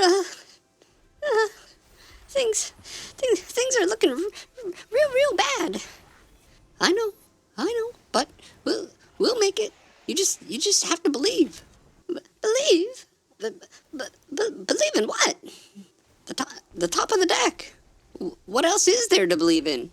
Uh, uh, things are looking real bad. I know, but we'll make it. You just have to believe. Believe? Believe in what? The top of the deck. What else is there to believe in?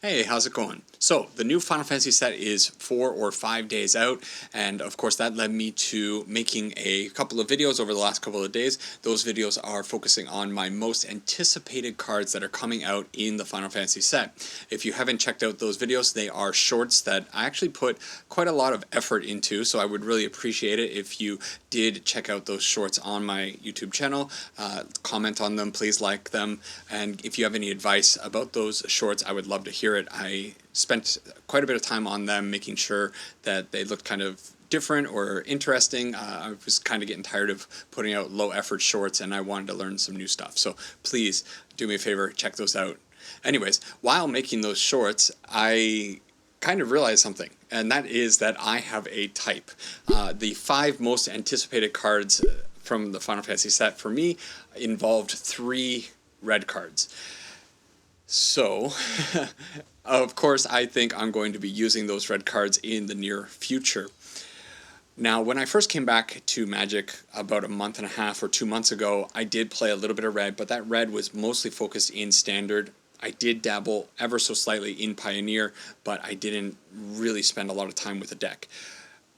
Hey, how's it going? So, the new Final Fantasy set is 4 or 5 days out, and of course that led me to making a couple of videos over the last couple of days. Those videos are focusing on my most anticipated cards that are coming out in the Final Fantasy set. If you haven't checked out those videos, they are shorts that I actually put quite a lot of effort into, so I would really appreciate it if you did check out those shorts on my YouTube channel. Comment on them, please like them, and if you have any advice about those shorts, I would love to hear it. I spent quite a bit of time on them, making sure that they looked kind of different or interesting. I was kind of getting tired of putting out low effort shorts, and I wanted to learn some new stuff. So please do me a favor, check those out. Anyways, while making those shorts, I kind of realized something, and that is that I have a type. The 5 most anticipated cards from the Final Fantasy set for me involved 3 red cards. So, of course, I think I'm going to be using those red cards in the near future. Now, when I first came back to Magic about a month and a half or 2 months ago, I did play a little bit of red, but that red was mostly focused in Standard. I did dabble ever so slightly in Pioneer, but I didn't really spend a lot of time with the deck.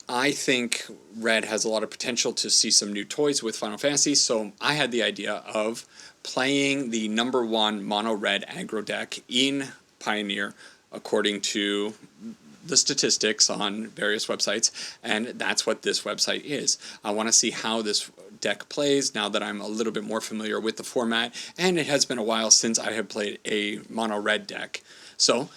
I think red has a lot of potential to see some new toys with Final Fantasy, so I had the idea of playing the #1 mono red aggro deck in Pioneer according to the statistics on various websites, and that's what this website is. I want to see how this deck plays now that I'm a little bit more familiar with the format, and it has been a while since I have played a mono red deck. So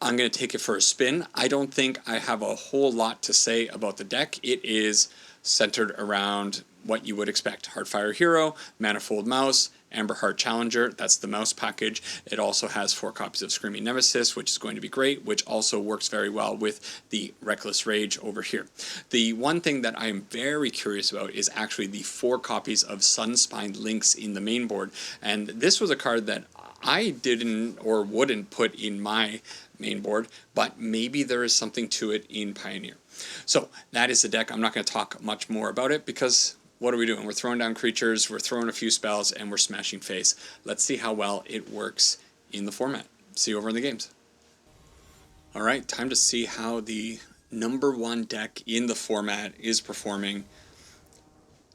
I'm going to take it for a spin. I don't think I have a whole lot to say about the deck. It is centered around what you would expect. Heartfire Hero, Manifold Mouse, Amberheart Challenger, that's the mouse package. It also has 4 copies of Screaming Nemesis, which is going to be great, which also works very well with the Reckless Rage over here. The one thing that I am very curious about is actually the 4 copies of Sunspine Lynx in the main board, and this was a card that I didn't or wouldn't put in my main board, but maybe there is something to it in Pioneer. So that is the deck. I'm not going to talk much more about it because what are we doing? We're throwing down creatures, we're throwing a few spells, and we're smashing face. Let's see how well it works in the format. See you over in the games. Alright, time to see how the #1 deck in the format is performing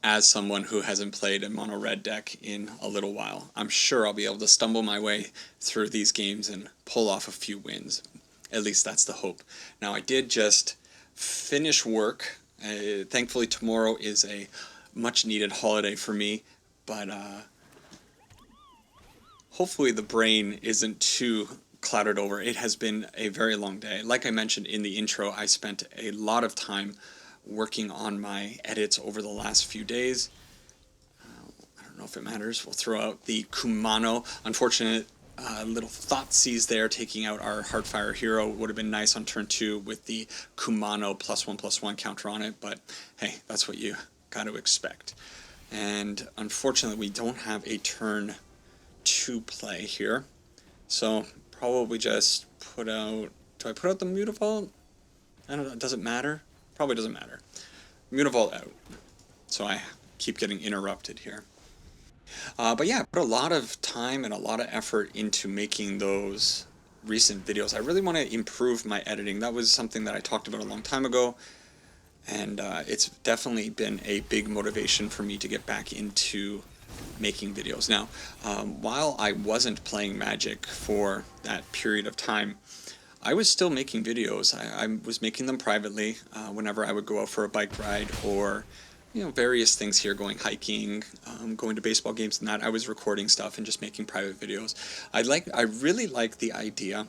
as someone who hasn't played a mono red deck in a little while. I'm sure I'll be able to stumble my way through these games and pull off a few wins. At least that's the hope. Now, I did just finish work. Thankfully, tomorrow is a much needed holiday for me, but hopefully the brain isn't too clouded over. It has been a very long day. Like I mentioned in the intro, I spent a lot of time working on my edits over the last few days. I don't know if it matters. We'll throw out the Kumano. Unfortunate little Thoughtseize there, taking out our Heartfire Hero. Would have been nice on turn 2 with the Kumano +1/+1 counter on it, but hey, that's what you got to expect. And unfortunately, we don't have a turn 2 play here, so probably just put out... Do I put out the Mutavault? I don't know. Does it matter? Probably doesn't matter. Mutavault out. So I keep getting interrupted here. But yeah, I put a lot of time and a lot of effort into making those recent videos. I really want to improve my editing. That was something that I talked about a long time ago, and it's definitely been a big motivation for me to get back into making videos. Now, while I wasn't playing Magic for that period of time, I was still making videos. I was making them privately whenever I would go out for a bike ride or various things here, going hiking, going to baseball games and that. I was recording stuff and just making private videos. I really like the idea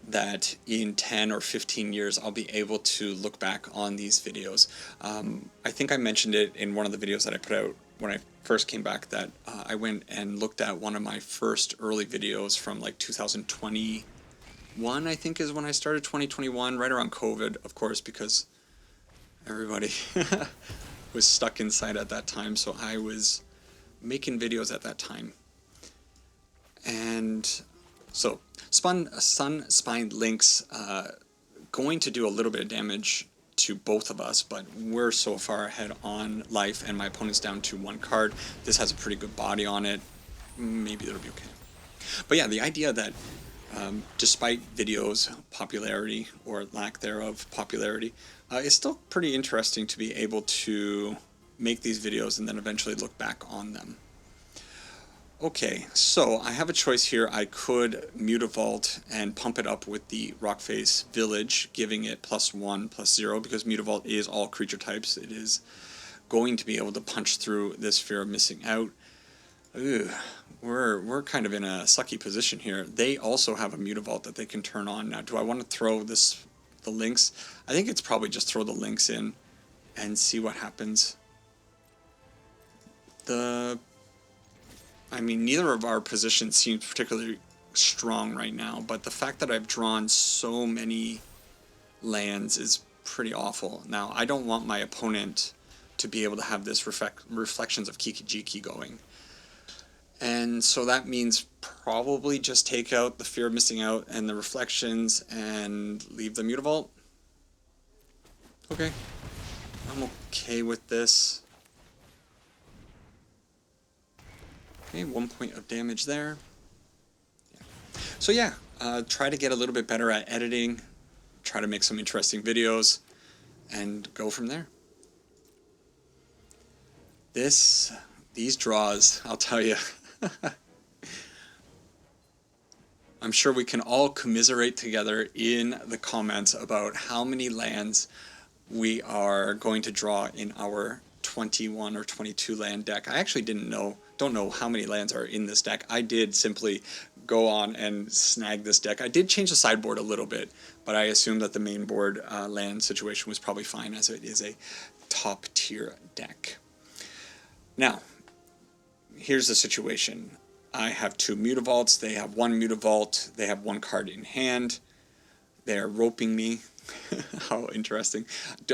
that in 10 or 15 years I'll be able to look back on these videos. I think I mentioned it in one of the videos that I put out when I first came back, that I went and looked at one of my first early videos from like 2021, I think is when I started, 2021, right around COVID, of course, because everybody was stuck inside at that time, so I was making videos at that time. And so Sun Spine Link's going to do a little bit of damage to both of us, but we're so far ahead on life, and my opponent's down to 1 card. This has a pretty good body on it. Maybe it'll be okay. But yeah, the idea that despite videos' popularity or lack thereof popularity, it's still pretty interesting to be able to make these videos and then eventually look back on them. Okay, so I have a choice here. I could Mutavault and pump it up with the Rockface Village, giving it +1/+0, because Mutavault is all creature types. It is going to be able to punch through this Fear of Missing Out. Ugh, we're kind of in a sucky position here. They also have a Mutavault that they can turn on. Now, do I want to throw the links? I think it's probably just throw the links in and see what happens. I mean, neither of our positions seems particularly strong right now, but the fact that I've drawn so many lands is pretty awful. Now, I don't want my opponent to be able to have this Reflections of Kikijiki going. And so that means probably just take out the Fear of Missing Out and the Reflections and leave the Mutavault. Okay. I'm okay with this. Okay, 1 point of damage there. Yeah. So yeah, try to get a little bit better at editing, try to make some interesting videos, and go from there. These draws, I'll tell you, I'm sure we can all commiserate together in the comments about how many lands we are going to draw in our 21 or 22 land deck. I actually don't know how many lands are in this deck. I did simply go on and snag this deck. I did change the sideboard a little bit, but I assumed that the main board land situation was probably fine, as it is a top tier deck. Now, here's the situation. I have 2 Mutavaults. They have 1 Mutavault. They have 1 card in hand. They're roping me. How interesting.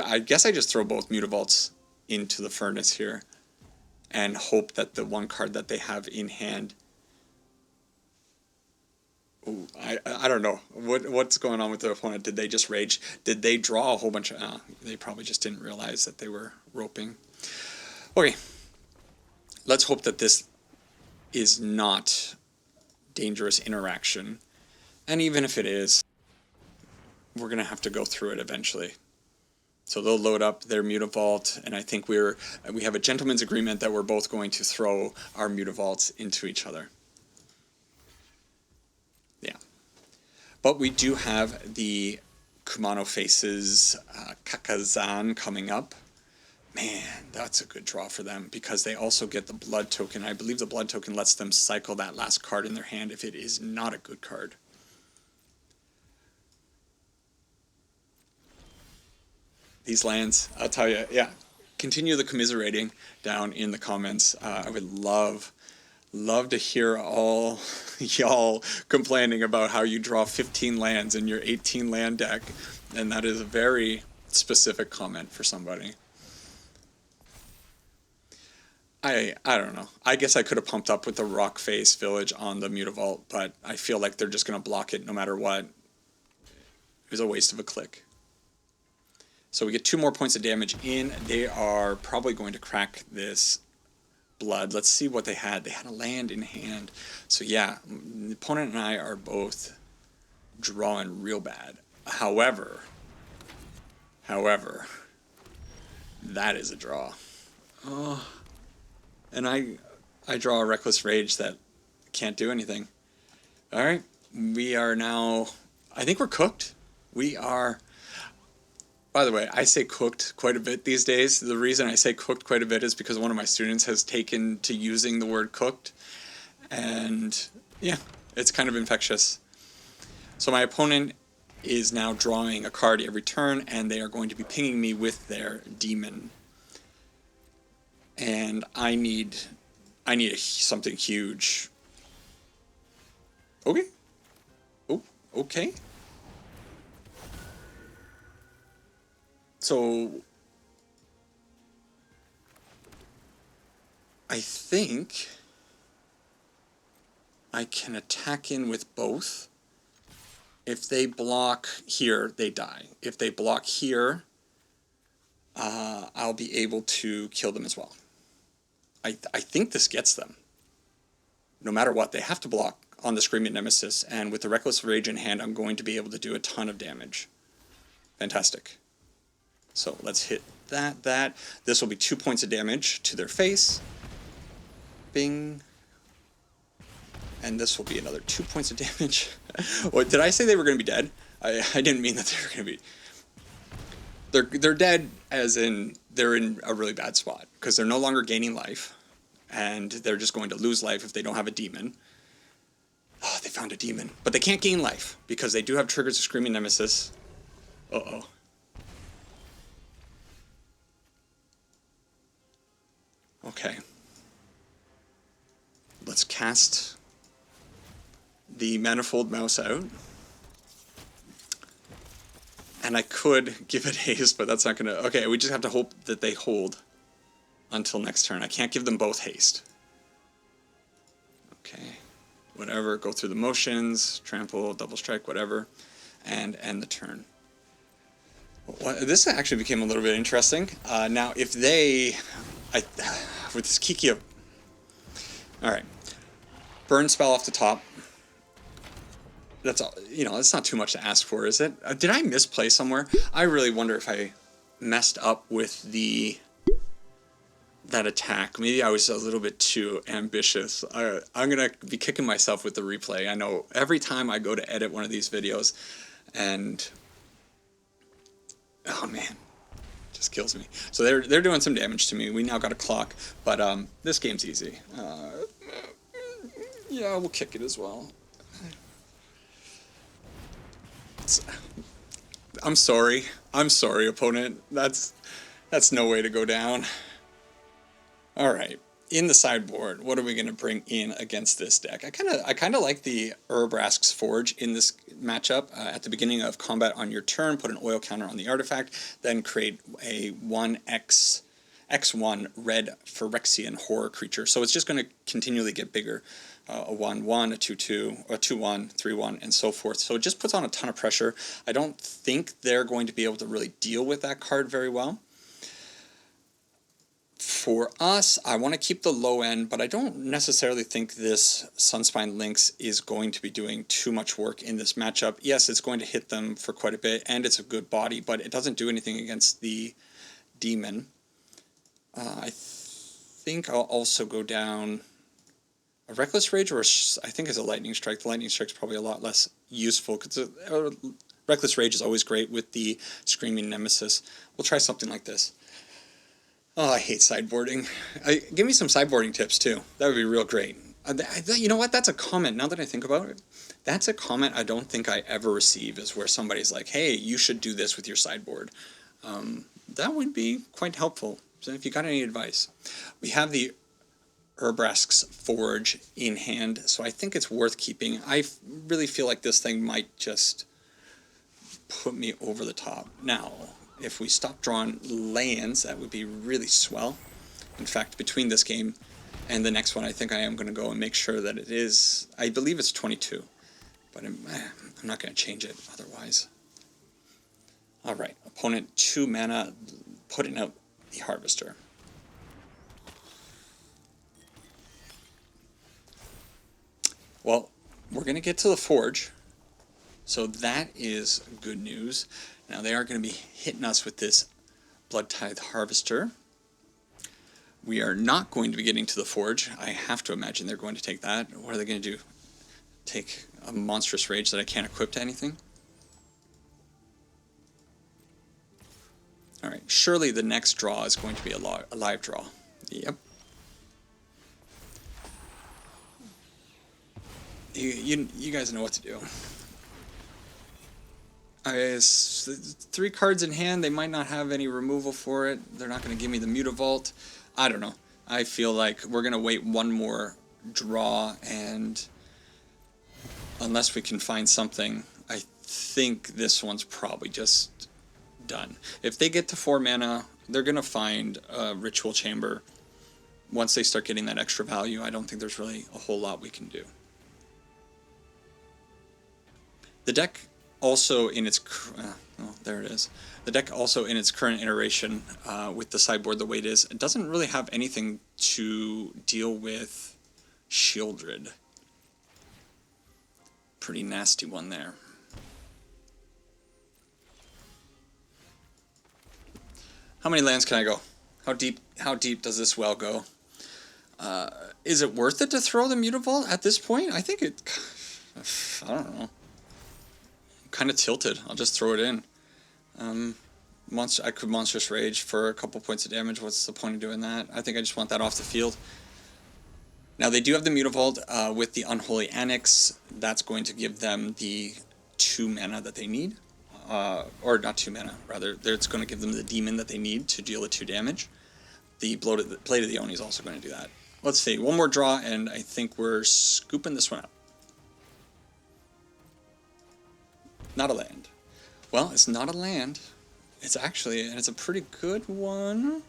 I guess I just throw both Mutavaults into the furnace here and hope that the 1 card that they have in hand... Ooh, I don't know. What's going on with their opponent? Did they just rage? Did they draw a whole bunch of... they probably just didn't realize that they were roping. Okay. Let's hope that this is not dangerous interaction. And even if it is, we're going to have to go through it eventually. So they'll load up their Mutavault, and I think we have a gentleman's agreement that we're both going to throw our Mutavaults into each other. Yeah. But we do have the Kumano Faces Kakazan coming up. Man, that's a good draw for them, because they also get the Blood Token. I believe the Blood Token lets them cycle that last card in their hand if it is not a good card. These lands, I'll tell you, yeah, continue the commiserating down in the comments. I would love to hear all y'all complaining about how you draw 15 lands in your 18 land deck, and that is a very specific comment for somebody. I don't know. I guess I could have pumped up with the Rockface Village on the Mutavault, but I feel like they're just going to block it no matter what. It was a waste of a click. So we get 2 more points of damage in. They are probably going to crack this blood. Let's see what they had. They had a land in hand. So yeah, the opponent and I are both drawing real bad. However, that is a draw. Oh, and I draw a Reckless Rage that can't do anything. All right, we are now, I think we're cooked. We are... By the way, I say cooked quite a bit these days. The reason I say cooked quite a bit is because one of my students has taken to using the word cooked. And yeah, it's kind of infectious. So my opponent is now drawing a card every turn, and they are going to be pinging me with their demon. And I need something huge. Okay. Oh, okay. So I think I can attack in with both. If they block here, they die. If they block here, I'll be able to kill them as well. I think this gets them. No matter what, they have to block on the Screaming Nemesis, and with the Reckless Rage in hand, I'm going to be able to do a ton of damage. Fantastic. So let's hit that. This will be 2 points of damage to their face. Bing. And this will be another 2 points of damage. What, did I say they were going to be dead? I didn't mean that they were going to be... They're dead as in they're in a really bad spot, because they're no longer gaining life, and they're just going to lose life if they don't have a demon. Oh, they found a demon. But they can't gain life, because they do have triggers of Screaming Nemesis. Uh-oh. Okay. Let's cast the Manifold Mouse out. And I could give it haste, but that's not going to... Okay, we just have to hope that they hold until next turn. I can't give them both haste. Okay. Whatever, go through the motions, trample, double strike, whatever, and end the turn. Well, this actually became a little bit interesting. Now, if they... with this Kiki... Alright. Burn spell off the top. That's all, you know, that's not too much to ask for, is it? Did I misplay somewhere? I really wonder if I messed up with that attack. Maybe I was a little bit too ambitious. I'm gonna be kicking myself with the replay. I know every time I go to edit one of these videos, and oh man, just kills me. So they're doing some damage to me. We now got a clock, but this game's easy. Yeah, we'll kick it as well. I'm sorry, opponent. That's no way to go down. Alright, in the sideboard, what are we going to bring in against this deck? I kind of like the Urabrask's Forge in this matchup. At the beginning of combat on your turn, put an oil counter on the artifact, then create a 1x1 red Phyrexian horror creature. So it's just going to continually get bigger. A 1-1, a 2-2, a 2-1, 3-1, and so forth. So it just puts on a ton of pressure. I don't think they're going to be able to really deal with that card very well. For us, I want to keep the low end, but I don't necessarily think this Sunspine Lynx is going to be doing too much work in this matchup. Yes, it's going to hit them for quite a bit, and it's a good body, but it doesn't do anything against the demon. I think I'll also go down a Reckless Rage, or I think it's a Lightning Strike. The Lightning Strike's probably a lot less useful, because Reckless Rage is always great with the Screaming Nemesis. We'll try something like this. Oh, I hate sideboarding. Give me some sideboarding tips, too. That would be real great. You know what? That's a comment, now that I think about it. That's a comment I don't think I ever receive, is where somebody's like, hey, you should do this with your sideboard. That would be quite helpful. So if you got any advice. We have the Urabrask's Forge in hand, so I think it's worth keeping. I really feel like this thing might just put me over the top. Now, if we stop drawing lands, that would be really swell. In fact, between this game and the next one, I think I am going to go and make sure that it is, I believe it's 22, but I'm not going to change it otherwise. Alright, opponent 2 mana, putting out the Harvester. Well, we're going to get to the Forge, so that is good news. Now they are going to be hitting us with this Blood Tithe Harvester. We are not going to be getting to the Forge. I have to imagine they're going to take that. What are they going to do? Take a Monstrous Rage that I can't equip to anything? Alright, surely the next draw is going to be a live draw. Yep. You guys know what to do. 3 cards in hand, they might not have any removal for it. They're not going to give me the Mutavault. I don't know. I feel like we're going to wait one more draw, and unless we can find something, I think this one's probably just done. If they get to 4 mana, they're going to find a Ritual Chamber. once they start getting that extra value, I don't think there's really a whole lot we can do. The deck also in its there it is. The deck also in its current iteration with the sideboard the way it is, it doesn't really have anything to deal with Shieldred. Pretty nasty one there. How many lands can I go? How deep does this well go? Is it worth it to throw the Mutavault at this point? I think it, I don't know. I'm kind of tilted. I'll just throw it in. I could Monstrous Rage for a couple points of damage. What's the point of doing that? I think I just want that off the field. Now they do have the Mutavault with the Unholy Annex. That's going to give them the 2 mana that they need. Or not 2 mana, rather. It's going to give them the Demon that they need to deal the 2 damage. The Blade of the Oni is also going to do that. Let's see, one more draw, and I think we're scooping this one out. Not a land. Well, it's not a land. It's actually, and it's a pretty good one.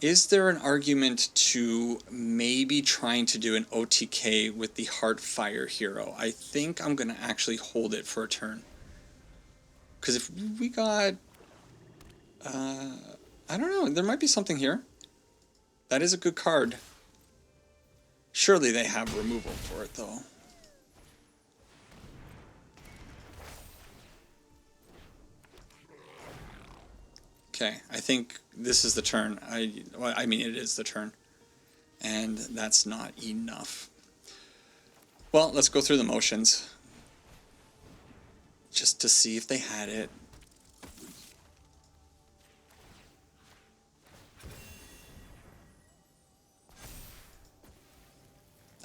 Is there an argument to maybe trying to do an OTK with the Heartfire hero? I think I'm going to actually hold it for a turn. Because if we got... I don't know, there might be something here. That is a good card. Surely they have removal for it, though. Okay, I think this is the turn. I mean, it is the turn. And that's not enough. Well, let's go through the motions. Just to see if they had it.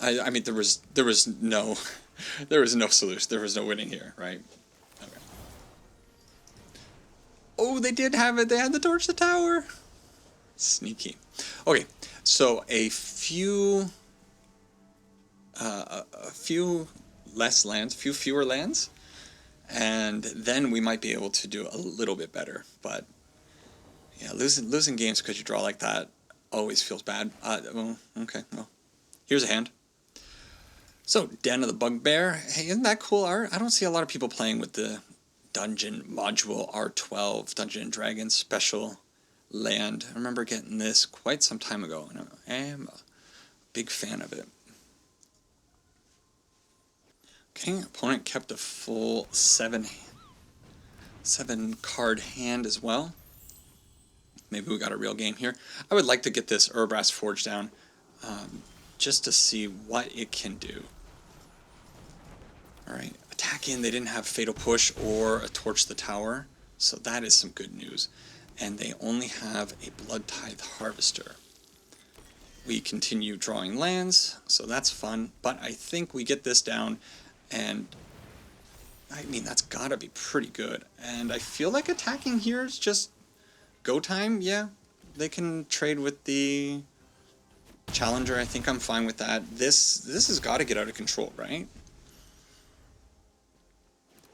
I mean, there was no solution. There was no winning here, right? Okay. Oh, they did have it. They had the Torch the Tower. Sneaky. Okay, so a few less lands, fewer lands, and then we might be able to do a little bit better. But yeah, losing games because you draw like that always feels bad. Well, okay, well, here's a hand. So, Den of the Bugbear. Hey, isn't that cool art? I don't see a lot of people playing with the Dungeon Module R12 Dungeon & Dragons special land. I remember getting this quite some time ago, and I am a big fan of it. Okay, opponent kept a full 7 card hand as well. Maybe we got a real game here. I would like to get this Urbrass Forge down just to see what it can do. Alright, attack in. They didn't have Fatal Push or a Torch the Tower, so that is some good news. And they only have a Blood Tithe Harvester. We continue drawing lands, so that's fun, but I think we get this down, and I mean, that's gotta be pretty good. And I feel like attacking here is just go time. Yeah, they can trade with the Challenger. I think I'm fine with that. This has got to get out of control, right?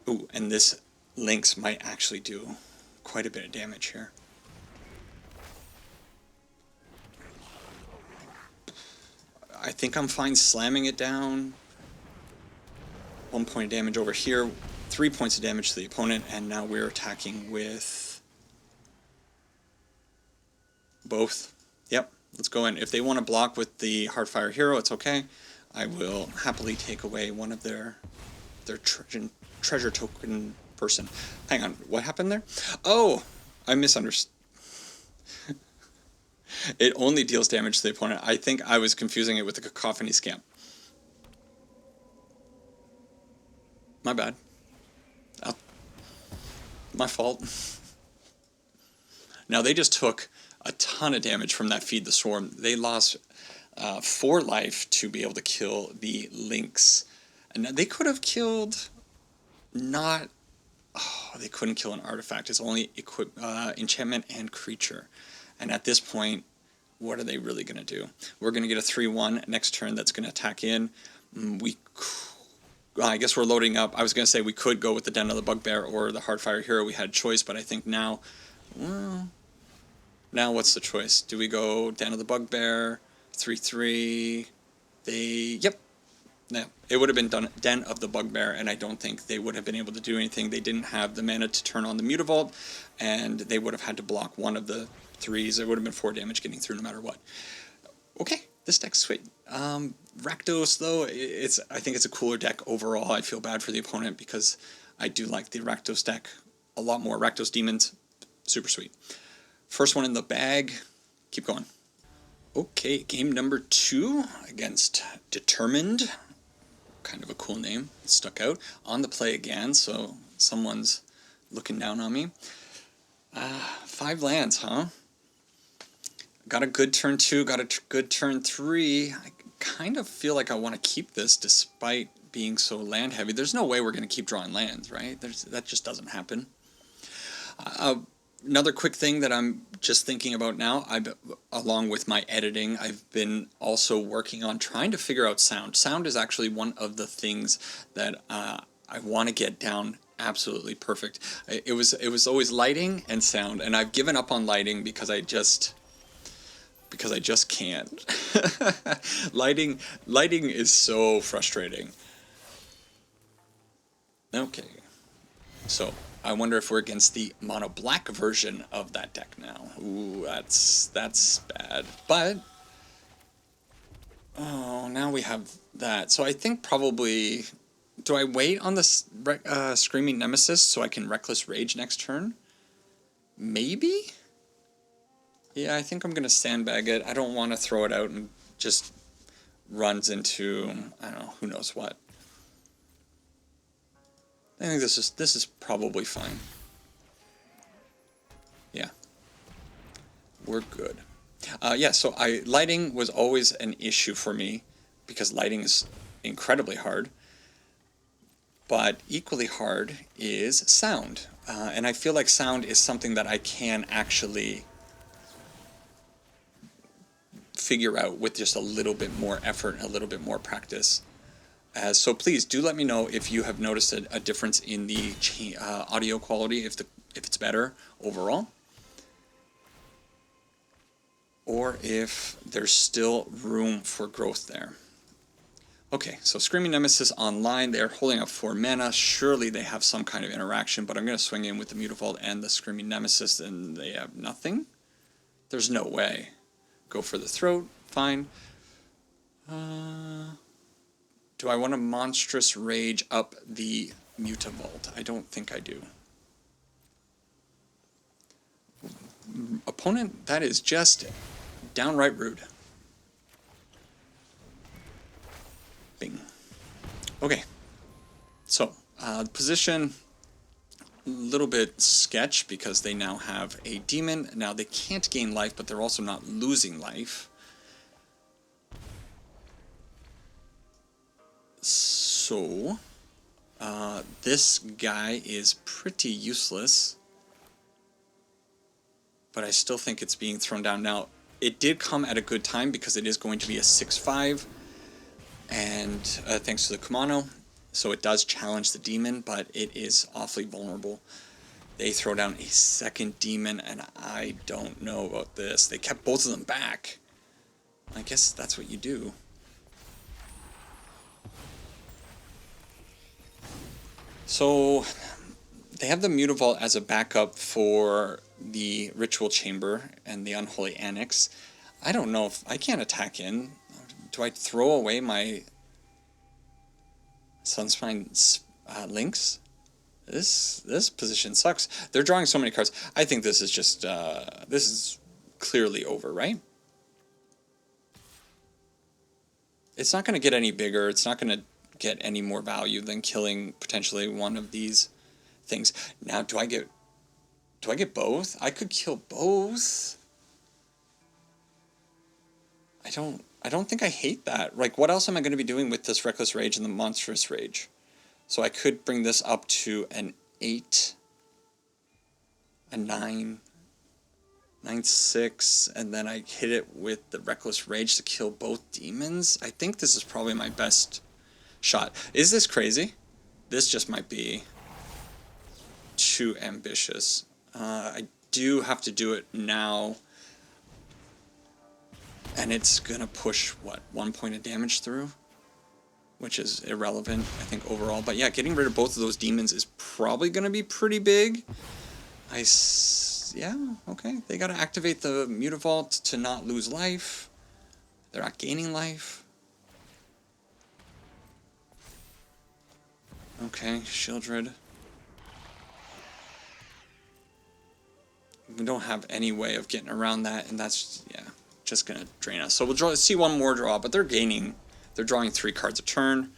Ooh, and this Lynx might actually do quite a bit of damage here. I think I'm fine slamming it down. 1 point of damage over here, 3 points of damage to the opponent, and now we're attacking with both. Yep, let's go in. If they want to block with the Heartfire hero, it's okay. I will happily take away one of their treasure token person. Hang on, what happened there? Oh, I misunderstood. It only deals damage to the opponent. I think I was confusing it with the Cacophony Scamp. My bad. Oh, my fault. Now, they just took a ton of damage from that Feed the Swarm. They lost 4 life to be able to kill the Lynx. And they could have killed not... Oh, they couldn't kill an artifact. It's only enchantment and creature. And at this point, what are they really going to do? We're going to get a 3-1 next turn that's going to attack in. I guess we're loading up. I was going to say we could go with the Den of the Bugbear or the Heartfire hero. We had choice, but I think now, well, Now what's the choice? Do we go Den of the Bugbear, 3/3? Yep. Yeah, it would have been Den of the Bugbear, and I don't think they would have been able to do anything. They didn't have the mana to turn on the Mutavault, and they would have had to block one of the 3s. It would have been 4 damage getting through no matter what. Okay, this deck's sweet. Rakdos, though, I think it's a cooler deck overall. I feel bad for the opponent because I do like the Rakdos deck a lot more. Rakdos Demons, super sweet. First one in the bag. Keep going. Okay, game number 2 against Determined. Kind of a cool name. It stuck out. On the play again, so someone's looking down on me. 5 lands, huh? Got a good turn 2, got a good turn 3. I kind of feel like I want to keep this despite being so land heavy. There's no way we're going to keep drawing lands, right? That just doesn't happen. Another quick thing that I'm just thinking about now, along with my editing, I've been also working on trying to figure out sound. Sound is actually one of the things that I want to get down absolutely perfect. It was always lighting and sound, and I've given up on lighting because I just can't. Lighting is so frustrating. Okay, so I wonder if we're against the mono black version of that deck now. Ooh, that's bad. But oh, now we have that. So I think probably, do I wait on the Screaming Nemesis so I can Reckless Rage next turn? Maybe? Yeah, I think I'm going to sandbag it. I don't want to throw it out and just runs into, I don't know, who knows what. I think this is probably fine. Yeah. We're good. Yeah, so lighting was always an issue for me because lighting is incredibly hard. But equally hard is sound. And I feel like sound is something that I can actually figure out with just a little bit more effort and a little bit more practice. So please do let me know if you have noticed a difference in the audio quality, if it's better overall, or if there's still room for growth there. Okay, so Screaming Nemesis online, they're holding up 4 mana. Surely they have some kind of interaction, but I'm going to swing in with the Mutavault and the Screaming Nemesis, and they have nothing? There's no way. Go for the throat, fine. Do I want to Monstrous Rage up the Mutavault? I don't think I do. Opponent, that is just downright rude. Bing. Okay. So, position, a little bit sketch because they now have a demon. Now they can't gain life, but they're also not losing life. So, this guy is pretty useless, but I still think it's being thrown down. Now, it did come at a good time because it is going to be a 6/5, and thanks to the Kumano, so it does challenge the demon, but it is awfully vulnerable. They throw down a second demon, and I don't know about this. They kept both of them back. I guess that's what you do. So, they have the Mutavault as a backup for the Ritual Chamber and the Unholy Annex. I don't know if I can't attack in. Do I throw away my Sunspine Lynx? This position sucks. They're drawing so many cards. I think this is just this is clearly over, right? It's not going to get any bigger. It's not going to get any more value than killing potentially one of these things. Now, do I get both? I could kill both. I don't think I hate that. Like, what else am I going to be doing with this Reckless Rage and the Monstrous Rage? So I could bring this up to an 8, a 9, 9/6, and then I hit it with the Reckless Rage to kill both demons. I think this is probably my best shot. Is this crazy? This just might be too ambitious. I do have to do it now And it's gonna push, what, 1 point of damage through? Which is irrelevant, I think, overall. But yeah, getting rid of both of those demons is probably gonna be pretty big. Yeah, okay. They gotta activate the Mutavault to not lose life. They're not gaining life. Okay, Shieldred. We don't have any way of getting around that, and that's, yeah, just gonna drain us. So we'll see one more draw, but they're drawing 3 cards a turn.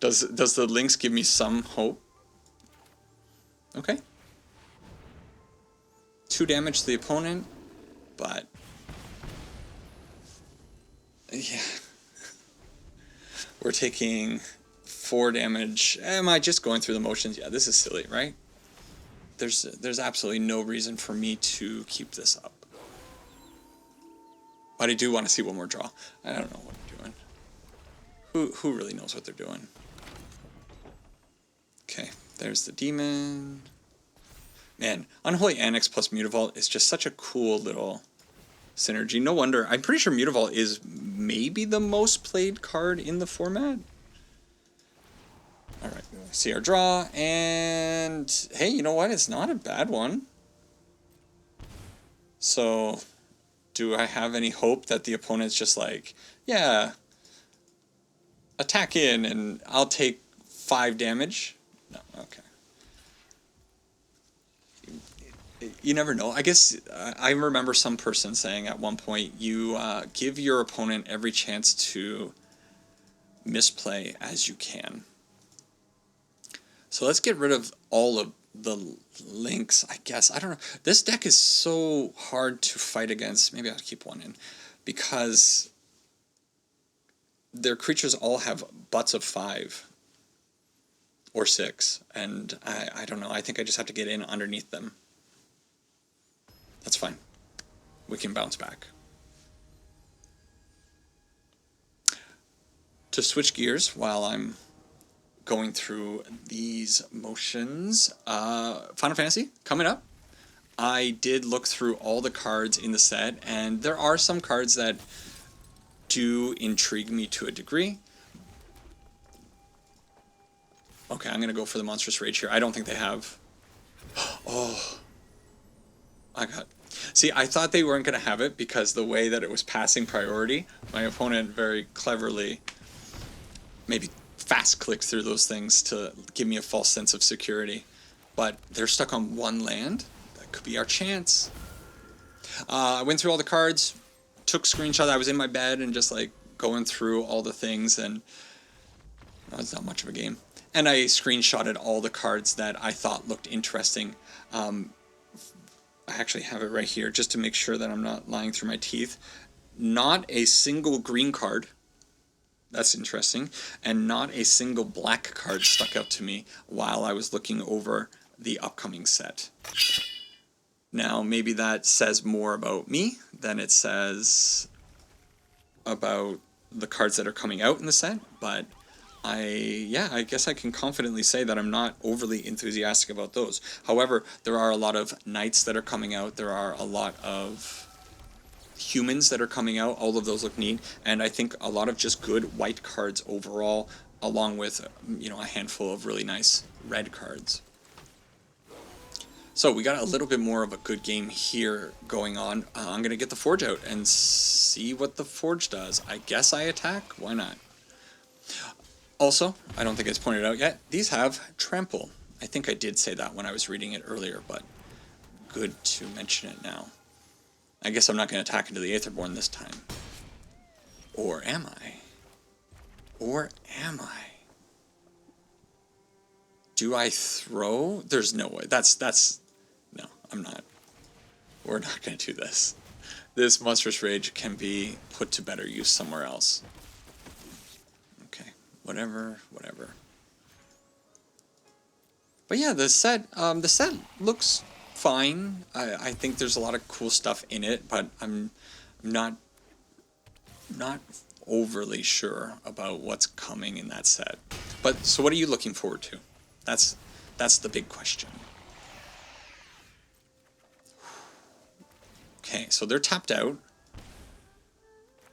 Does the Lynx give me some hope? Okay. 2 damage to the opponent, but yeah. We're taking 4 damage. Am I just going through the motions? Yeah, this is silly, right? There's absolutely no reason for me to keep this up. But I do want to see one more draw. I don't know what I'm doing. Who really knows what they're doing? Okay, there's the demon. Man, Unholy Annex plus Mutavault is just such a cool little synergy. No wonder. I'm pretty sure Mutavault is maybe the most played card in the format. Alright, see our draw, and hey, you know what? It's not a bad one. So, do I have any hope that the opponent's just like, yeah, attack in and I'll take 5 damage? No, okay. You never know. I guess I remember some person saying at one point, you give your opponent every chance to misplay as you can. So let's get rid of all of the links, I guess. I don't know. This deck is so hard to fight against. Maybe I'll keep one in. Because their creatures all have butts of 5 or 6. And I don't know. I think I just have to get in underneath them. That's fine. We can bounce back. To switch gears while I'm going through these motions, Final Fantasy coming up. I did look through all the cards in the set, and there are some cards that do intrigue me to a degree. Okay, I'm gonna go for the Monstrous Rage here. I don't think they have. Oh, see, I thought they weren't gonna have it because the way that it was passing priority, my opponent very cleverly maybe fast click through those things to give me a false sense of security. But they're stuck on 1 land. That could be our chance. I went through all the cards, took screenshots. I was in my bed and just like going through all the things, and it's not much of a game. And I screenshotted all the cards that I thought looked interesting. I actually have it right here just to make sure that I'm not lying through my teeth. Not a single green card. That's interesting. And not a single black card stuck out to me while I was looking over the upcoming set. Now, maybe that says more about me than it says about the cards that are coming out in the set, but I guess I can confidently say that I'm not overly enthusiastic about those. However, there are a lot of knights that are coming out. There are a lot of humans that are coming out. All of those look neat, and I think a lot of just good white cards overall, along with a handful of really nice red cards. So we got a little bit more of a good game here going on. I'm gonna get the Forge out and see what the Forge does. I guess I attack. Why not? Also, I don't think it's pointed out yet, these have Trample. I think I did say that when I was reading it earlier, but good to mention it now. I guess I'm not going to attack into the Aetherborn this time. Or am I? Or am I? Do I throw? There's no way. No, I'm not. We're not going to do this. This Monstrous Rage can be put to better use somewhere else. Okay, whatever. But yeah, the set looks fine. I think there's a lot of cool stuff in it, but I'm not overly sure about what's coming in that set. But so what are you looking forward to? That's the big question. Okay, so they're tapped out.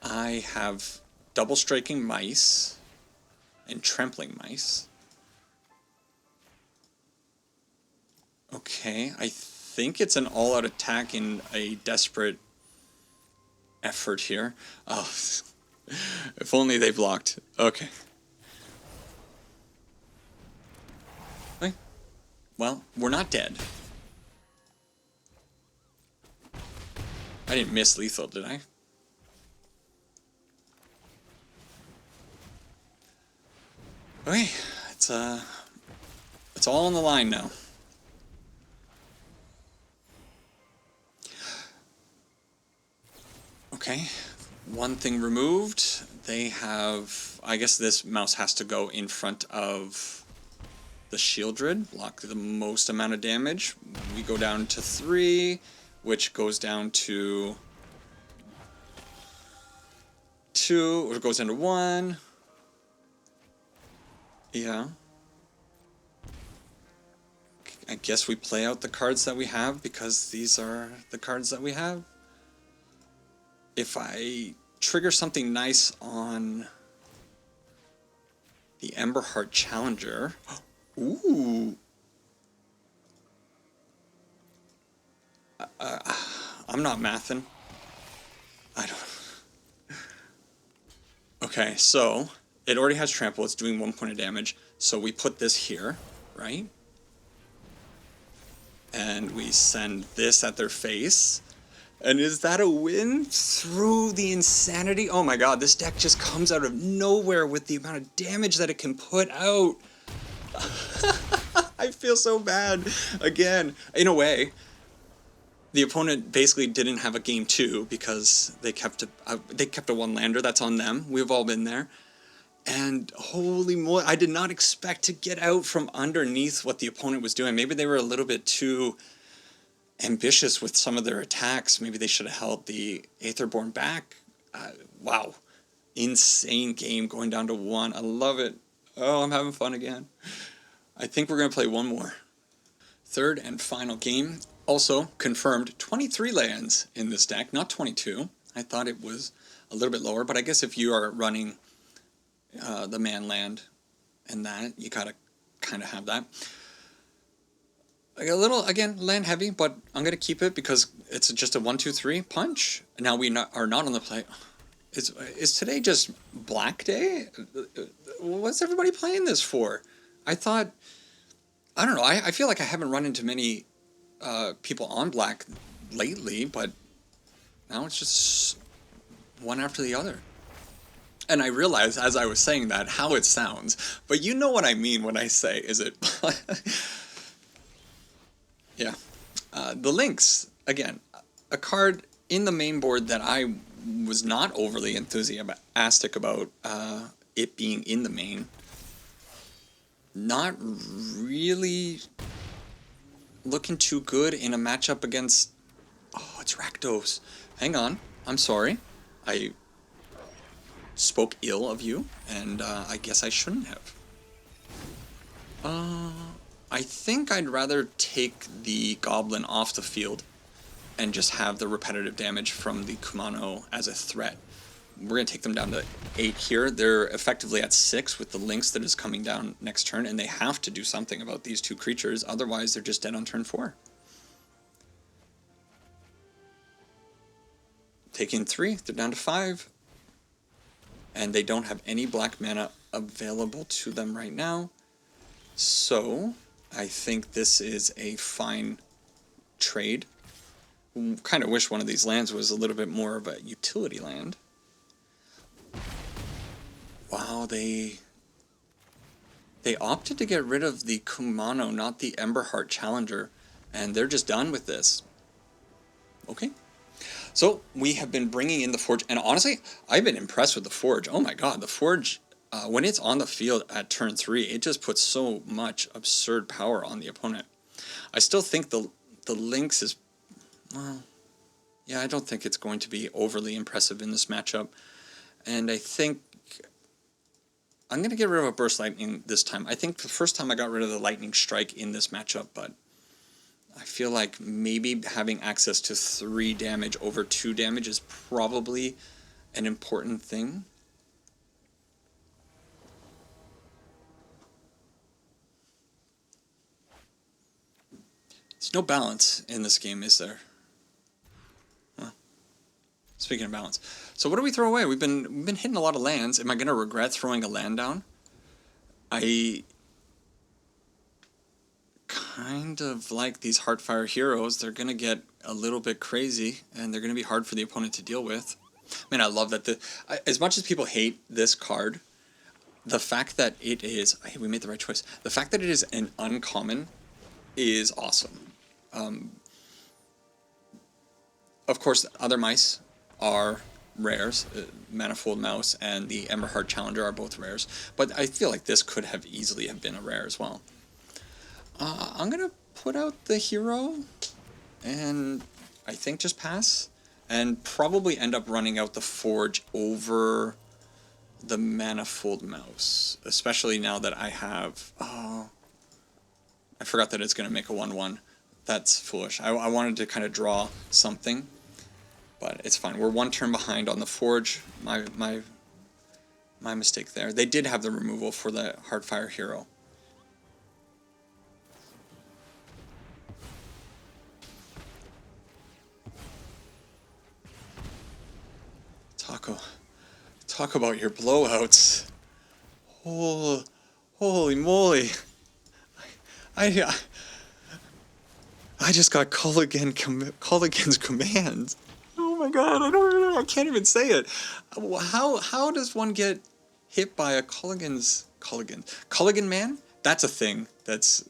I have double striking mice and trampling mice. Okay, I think it's an all-out attack in a desperate effort here. Oh, if only they blocked. Okay. Okay. Well, we're not dead. I didn't miss lethal, did I? Okay, it's all on the line now. Okay, one thing removed. They have, I guess this mouse has to go in front of the Shieldred, block the most amount of damage. We go down to 3, which goes down to 2, or it goes down to 1. Yeah. I guess we play out the cards that we have because these are the cards that we have. If I trigger something nice on the Emberheart Challenger... Ooh! I'm not mathing. I don't... Okay, so it already has trample. It's doing 1 point of damage. So we put this here, right? And we send this at their face. And is that a win through the insanity? Oh my god, this deck just comes out of nowhere with the amount of damage that it can put out. I feel so bad. Again, in a way, the opponent basically didn't have a game 2 because they kept a one-lander. That's on them. We've all been there. And holy moly, I did not expect to get out from underneath what the opponent was doing. Maybe they were a little bit too ambitious with some of their attacks. Maybe they should have held the Aetherborn back. Wow. Insane game going down to 1. I love it. Oh, I'm having fun again. I think we're going to play one more. Third and final game. Also confirmed 23 lands in this deck, not 22. I thought it was a little bit lower, but I guess if you are running the man land and that, you gotta kind of have that. A little, again, land heavy, but I'm gonna keep it because it's just a 1-2-3 punch. Now we are not on the play. Is today just Black Day? What's everybody playing this for? I thought, I don't know, I feel like I haven't run into many people on Black lately, but now it's just one after the other. And I realized as I was saying that how it sounds, but you know what I mean when I say, is it? Yeah. The Lynx, again, a card in the main board that I was not overly enthusiastic about it being in the main. Not really looking too good in a matchup against... Oh, it's Rakdos. Hang on. I'm sorry. I spoke ill of you, and I guess I shouldn't have. I think I'd rather take the Goblin off the field and just have the repetitive damage from the Kumano as a threat. We're going to take them down to 8 here. They're effectively at 6 with the Lynx that is coming down next turn, and they have to do something about these 2 creatures, otherwise they're just dead on turn 4. Taking 3, they're down to 5. And they don't have any black mana available to them right now. So, I think this is a fine trade. Kind of wish one of these lands was a little bit more of a utility land. Wow, they opted to get rid of the Kumano, not the Emberheart Challenger, and they're just done with this. Okay. So, we have been bringing in the Forge, and honestly, I've been impressed with the Forge. Oh my god, the Forge, when it's on the field at turn 3, it just puts so much absurd power on the opponent. I still think the Lynx is, well, yeah, I don't think it's going to be overly impressive in this matchup. And I think I'm going to get rid of a Burst Lightning this time. I think the first time I got rid of the Lightning Strike in this matchup, but I feel like maybe having access to 3 damage over 2 damage is probably an important thing. There's no balance in this game, is there? Well, speaking of balance. So what do we throw away? We've been hitting a lot of lands. Am I going to regret throwing a land down? I kind of like these Heartfire heroes. They're going to get a little bit crazy, and they're going to be hard for the opponent to deal with. Man, I love that as much as people hate this card, the fact that it is, hey, we made the right choice. The fact that it is an uncommon is awesome. Of course, other mice are rares. Manifold Mouse and the Emberheart Challenger are both rares, but I feel like this could have easily have been a rare as well. I'm gonna put out the hero, and I think just pass, and probably end up running out the Forge over the Manifold Mouse, especially now that I have... Oh, I forgot that it's going to make a 1/1. That's foolish. I wanted to kind of draw something, but it's fine. We're 1 turn behind on the Forge. My mistake there. They did have the removal for the Heartfire hero. Talk about your blowouts. Oh, holy moly. I just got Culligan's command. Oh my god, I can't even say it. How does one get hit by a Culligan man? That's a thing that's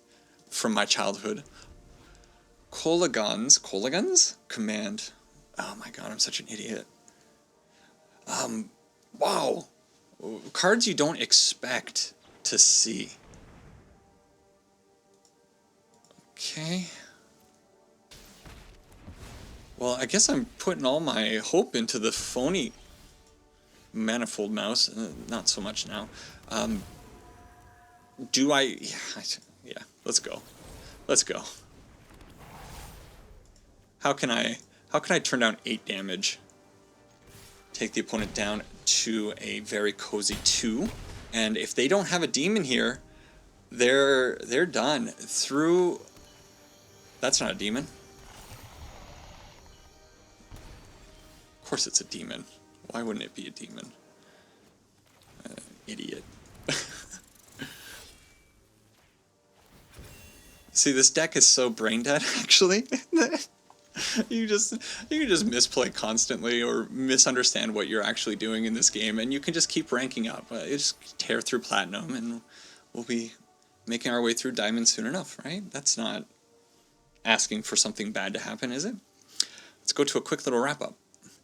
from my childhood. Culligan's command. Oh my god, I'm such an idiot. Wow. Cards you don't expect to see. Okay. Well, I guess I'm putting all my hope into the phony Manifold Mouse. Not so much now. Do I... Yeah, let's go. Let's go. How can I turn down 8 damage? Take the opponent down to a very cozy 2. And if they don't have a demon here, they're done. Through... That's not a demon. Of course it's a demon. Why wouldn't it be a demon? Idiot. See, this deck is so brain dead, actually. You can just misplay constantly or misunderstand what you're actually doing in this game, and you can just keep ranking up. You just tear through Platinum, and we'll be making our way through Diamond soon enough, right? That's not asking for something bad to happen, is it? Let's go to a quick little wrap-up.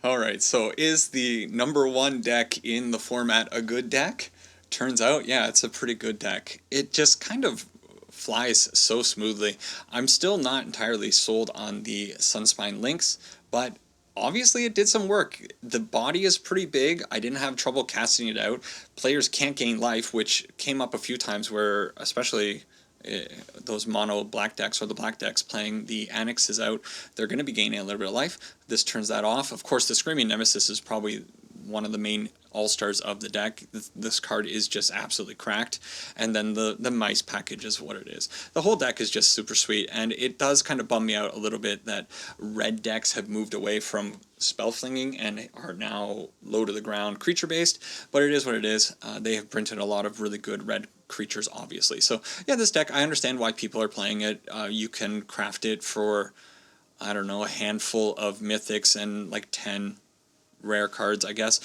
Alright, so is the #1 deck in the format a good deck? Turns out, yeah, it's a pretty good deck. It just kind of flies so smoothly. I'm still not entirely sold on the Sunspine Lynx, but obviously it did some work. The body is pretty big. I didn't have trouble casting it out. Players can't gain life, which came up a few times where, especially those mono black decks or the black decks playing the annexes out, they're going to be gaining a little bit of life. This turns that off. Of course, the Screaming Nemesis is probably one of the main all-stars of the deck. This card is just absolutely cracked, and then the mice package is what it is. The whole deck is just super sweet, and it does kind of bum me out a little bit that red decks have moved away from spell flinging and are now low to the ground creature based, but it is what it is. They have printed a lot of really good red creatures, obviously. So yeah, this deck, I understand why people are playing it. You can craft it for, I don't know, a handful of mythics and like 10 rare cards, I guess.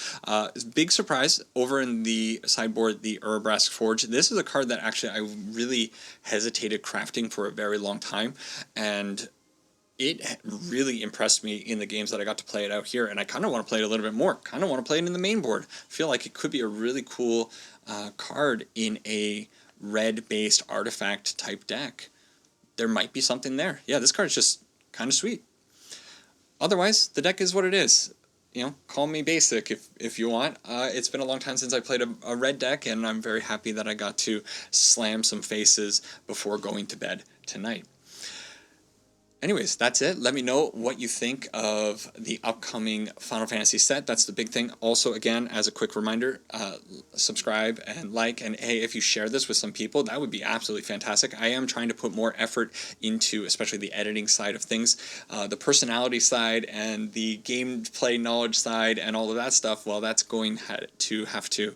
Big surprise over in the sideboard, the Urabrask Forge. This is a card that actually I really hesitated crafting for a very long time, and it really impressed me in the games that I got to play it out here, and I kind of want to play it a little bit more. Kind of want to play it in the main board. Feel like it could be a really cool card in a red-based artifact type deck. There might be something there. Yeah, this card is just kind of sweet. Otherwise, the deck is what it is. You know, call me basic if you want. It's been a long time since I played a red deck, and I'm very happy that I got to slam some faces before going to bed tonight. anyways, that's it. Let me know what you think of the upcoming Final Fantasy set. That's the big thing. Also, again, as a quick reminder, subscribe and like, and hey, if you share this with some people, that would be absolutely fantastic. I am trying to put more effort into, especially the editing side of things, the personality side and the gameplay knowledge side and all of that stuff. Well, that's going to have to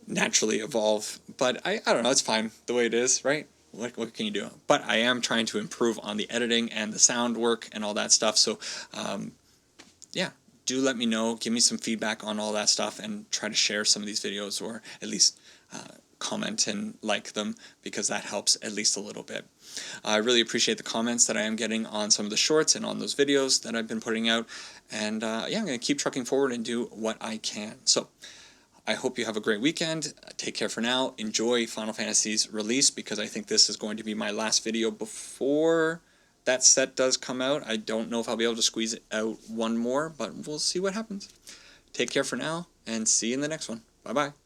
naturally evolve, but I don't know, it's fine the way it is, right? What can you do? But I am trying to improve on the editing and the sound work and all that stuff, so yeah, do let me know, give me some feedback on all that stuff, and try to share some of these videos, or at least comment and like them, because that helps at least a little bit. I really appreciate the comments that I am getting on some of the shorts and on those videos that I've been putting out, and yeah, I'm going to keep trucking forward and do what I can. So I hope you have a great weekend. Take care for now. Enjoy Final Fantasy's release, because I think this is going to be my last video before that set does come out. I don't know if I'll be able to squeeze out one more, but we'll see what happens. Take care for now, and see you in the next one. Bye-bye.